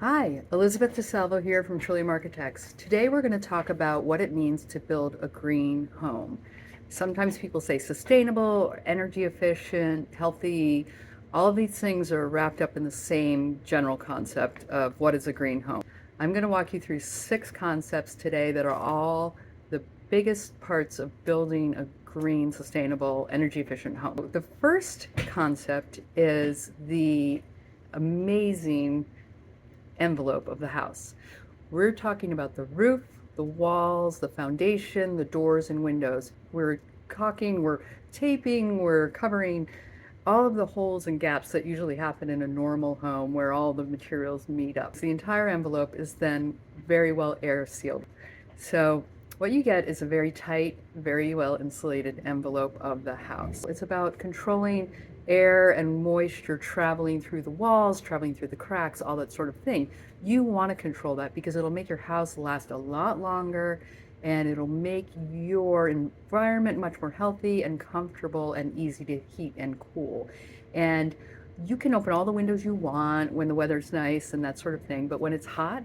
Hi, Elizabeth DeSalvo here from Trillium Architects. Today we're going to talk about what it means to build a green home. Sometimes people say sustainable, energy efficient, healthy. All of these things are wrapped up in the same general concept of what is a green home. I'm going to walk you through 6 concepts today that are all the biggest parts of building a green, sustainable, energy efficient home. The first concept is the amazing envelope of the house. We're talking about the roof, the walls, the foundation, the doors and windows. We're caulking, we're taping, we're covering all of the holes and gaps that usually happen in a normal home where all the materials meet up. The entire envelope is then very well air sealed. So what you get is a very tight, very well insulated envelope of the house. It's about controlling air and moisture traveling through the walls, traveling through the cracks, all that sort of thing. You want to control that because it'll make your house last a lot longer and it'll make your environment much more healthy and comfortable and easy to heat and cool. And you can open all the windows you want when the weather's nice and that sort of thing, but when it's hot,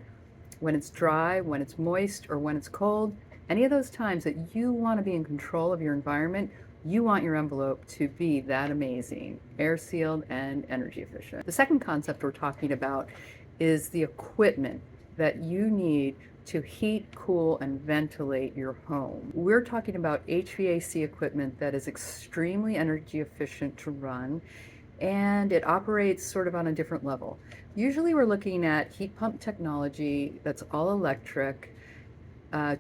when it's dry, when it's moist, or when it's cold, any of those times that you want to be in control of your environment, you want your envelope to be that amazing, air sealed and energy efficient. The second concept we're talking about is the equipment that you need to heat, cool, and ventilate your home. We're talking about HVAC equipment that is extremely energy efficient to run, and it operates sort of on a different level. Usually we're looking at heat pump technology that's all electric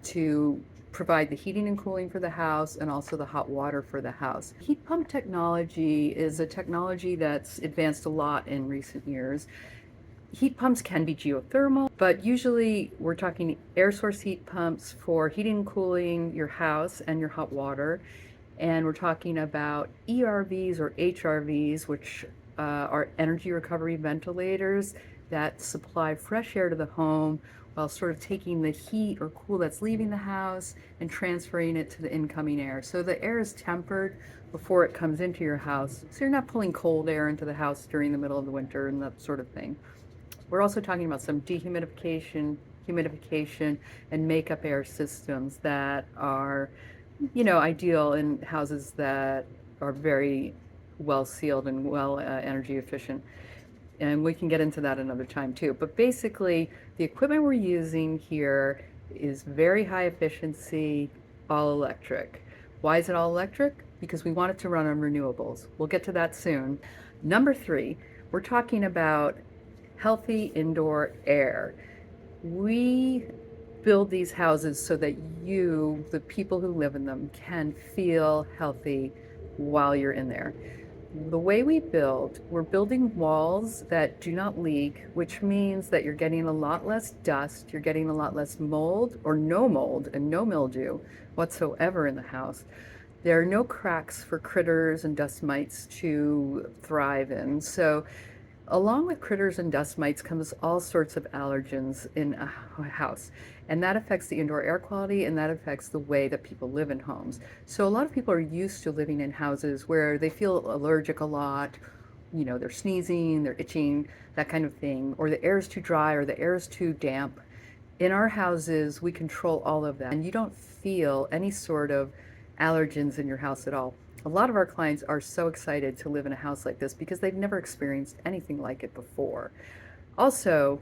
to provide the heating and cooling for the house and also the hot water for the house. Heat pump technology is a technology that's advanced a lot in recent years. Heat pumps can be geothermal, but usually we're talking air source heat pumps for heating and cooling your house and your hot water. And we're talking about ERVs or HRVs, which are energy recovery ventilators that supply fresh air to the home while sort of taking the heat or cool that's leaving the house and transferring it to the incoming air. So the air is tempered before it comes into your house, so you're not pulling cold air into the house during the middle of the winter and that sort of thing. We're also talking about some dehumidification, humidification, and makeup air systems that are, ideal in houses that are very well sealed and well energy efficient. And we can get into that another time too. But basically, the equipment we're using here is very high efficiency, all electric. Why is it all electric? Because we want it to run on renewables. We'll get to that soon. Number 3, we're talking about healthy indoor air. We build these houses so that you, the people who live in them, can feel healthy while you're in there. The way we build, we're building walls that do not leak, which means that you're getting a lot less dust, you're getting a lot less mold or no mold and no mildew whatsoever in the house. There are no cracks for critters and dust mites to thrive in. So along with critters and dust mites comes all sorts of allergens in a house, and that affects the indoor air quality and that affects the way that people live in homes. So a lot of people are used to living in houses where they feel allergic a lot, they're sneezing, they're itching, that kind of thing, or the air is too dry or the air is too damp. In our houses, we control all of that, and you don't feel any sort of allergens in your house at all. A lot of our clients are so excited to live in a house like this because they've never experienced anything like it before. Also,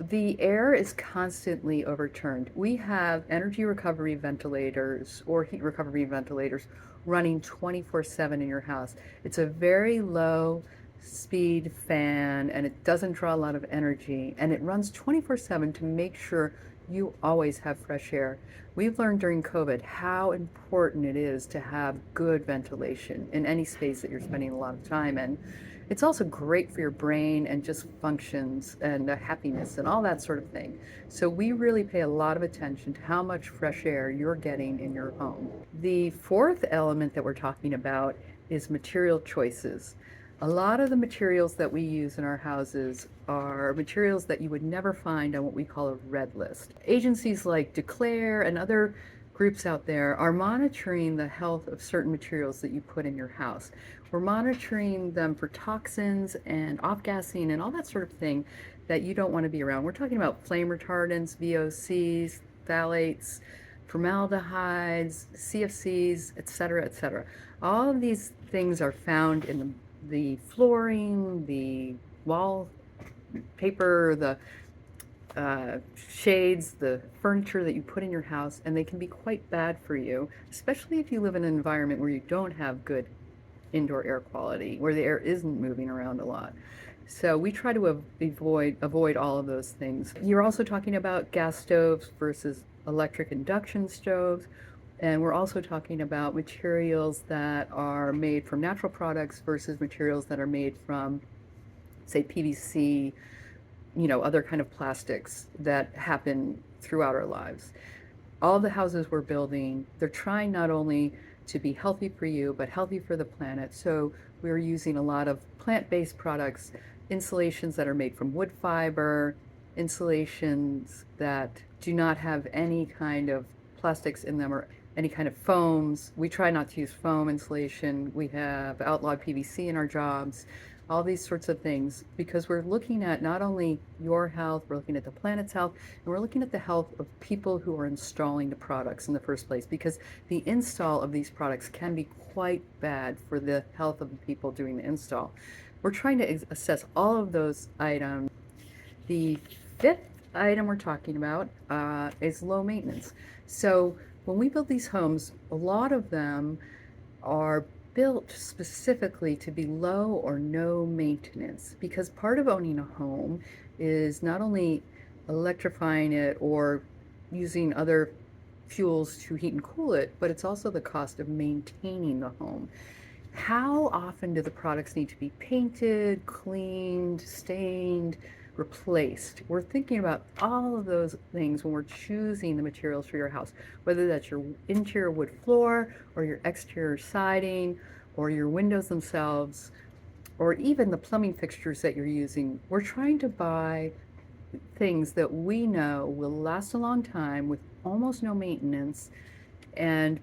the air is constantly overturned. We have energy recovery ventilators or heat recovery ventilators running 24/7 in your house. It's a very low speed fan and it doesn't draw a lot of energy, and it runs 24/7 to make sure you always have fresh air. We've learned during COVID how important it is to have good ventilation in any space that you're spending a lot of time in. It's also great for your brain and just functions and happiness and all that sort of thing. So we really pay a lot of attention to how much fresh air you're getting in your home. The fourth element that we're talking about is material choices. A lot of the materials that we use in our houses are materials that you would never find on what we call a red list. Agencies like Declare and other groups out there are monitoring the health of certain materials that you put in your house. We're monitoring them for toxins and off-gassing and all that sort of thing that you don't want to be around. We're talking about flame retardants, VOCs, phthalates, formaldehydes, CFCs, etc., etc. All of these things are found in the flooring, the wall paper, the shades, the furniture that you put in your house, and they can be quite bad for you, especially if you live in an environment where you don't have good indoor air quality, where the air isn't moving around a lot. So we try to avoid all of those things. You're also talking about gas stoves versus electric induction stoves. And we're also talking about materials that are made from natural products versus materials that are made from, say, PVC, other kind of plastics that happen throughout our lives. All the houses we're building, they're trying not only to be healthy for you, but healthy for the planet. So we're using a lot of plant-based products, insulations that are made from wood fiber, insulations that do not have any kind of plastics in them or any kind of foams. We try not to use foam insulation. We have outlawed PVC in our jobs, all these sorts of things, because we're looking at not only your health, we're looking at the planet's health, and we're looking at the health of people who are installing the products in the first place, because the install of these products can be quite bad for the health of the people doing the install. We're trying to assess all of those items. The fifth item we're talking about is low maintenance. So when we build these homes, a lot of them are built specifically to be low or no maintenance, because part of owning a home is not only electrifying it or using other fuels to heat and cool it, but it's also the cost of maintaining the home. How often do the products need to be painted, cleaned, stained, replaced? We're thinking about all of those things when we're choosing the materials for your house, whether that's your interior wood floor or your exterior siding or your windows themselves, or even the plumbing fixtures that you're using. We're trying to buy things that we know will last a long time with almost no maintenance and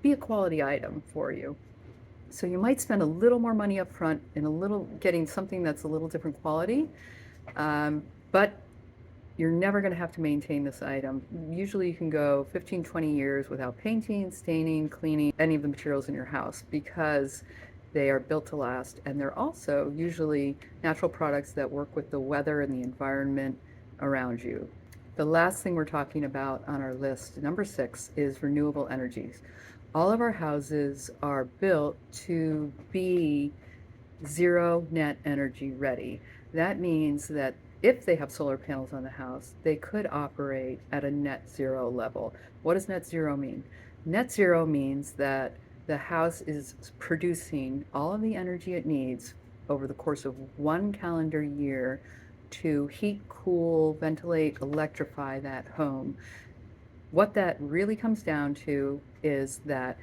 be a quality item for you. So you might spend a little more money up front and getting something that's a little different quality, but you're never going to have to maintain this item. Usually you can go 15, 20 years without painting, staining, cleaning any of the materials in your house, because they are built to last, and they're also usually natural products that work with the weather and the environment around you. The last thing we're talking about on our list, number 6, is renewable energies. All of our houses are built to be zero net energy ready. That means that if they have solar panels on the house, they could operate at a net zero level. What does net zero mean? Net zero means that the house is producing all of the energy it needs over the course of one calendar year to heat, cool, ventilate, electrify that home. What that really comes down to is that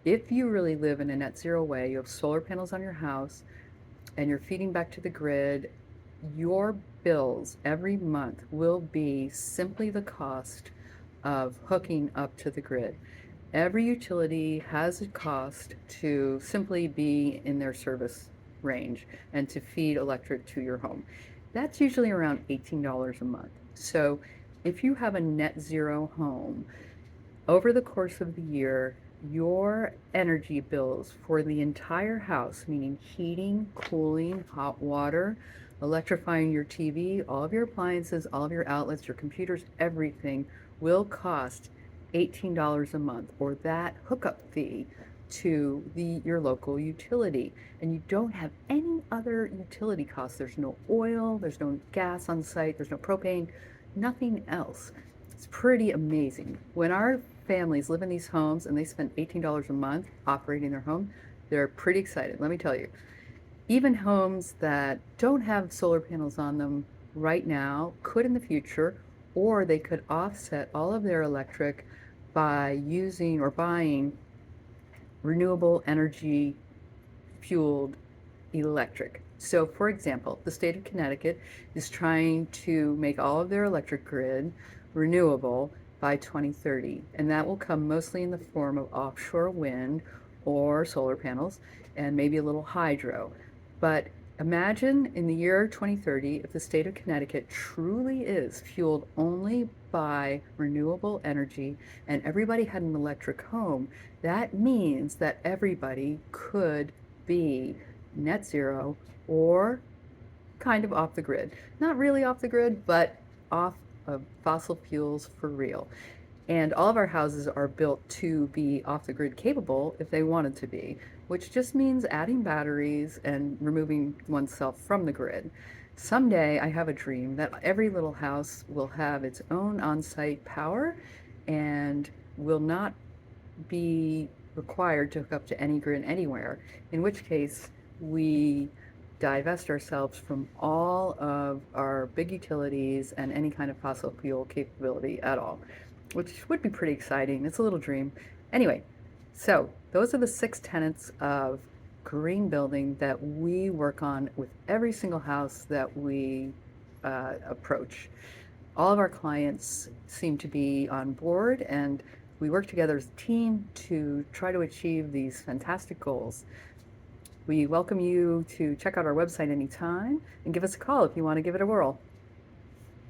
if you really live in a net zero way, you have solar panels on your house and you're feeding back to the grid, your bills every month will be simply the cost of hooking up to the grid. Every utility has a cost to simply be in their service range and to feed electric to your home. That's usually around $18 a month. So if you have a net zero home, over the course of the year, your energy bills for the entire house, meaning heating, cooling, hot water, electrifying your TV, all of your appliances, all of your outlets, your computers, everything will cost $18 a month, or that hookup fee to your local utility. And you don't have any other utility costs. There's no oil, there's no gas on site, there's no propane, nothing else. It's pretty amazing. When our families live in these homes and they spend $18 a month operating their home, they're pretty excited, let me tell you. Even homes that don't have solar panels on them right now could in the future, or they could offset all of their electric by using or buying renewable energy fueled electric. So for example, the state of Connecticut is trying to make all of their electric grid renewable, by 2030, and that will come mostly in the form of offshore wind or solar panels and maybe a little hydro. But imagine in the year 2030 if the state of Connecticut truly is fueled only by renewable energy and everybody had an electric home. That means that everybody could be net zero or kind of off the grid. Not really off the grid, but off of fossil fuels for real. And all of our houses are built to be off the grid capable if they wanted to be, which just means adding batteries and removing oneself from the grid. Someday I have a dream that every little house will have its own on-site power and will not be required to hook up to any grid anywhere, in which case we divest ourselves from all of our big utilities and any kind of fossil fuel capability at all, which would be pretty exciting. It's a little dream. Anyway, so those are the 6 tenets of green building that we work on with every single house that we approach. All of our clients seem to be on board, and we work together as a team to try to achieve these fantastic goals. We welcome you to check out our website anytime and give us a call if you want to give it a whirl.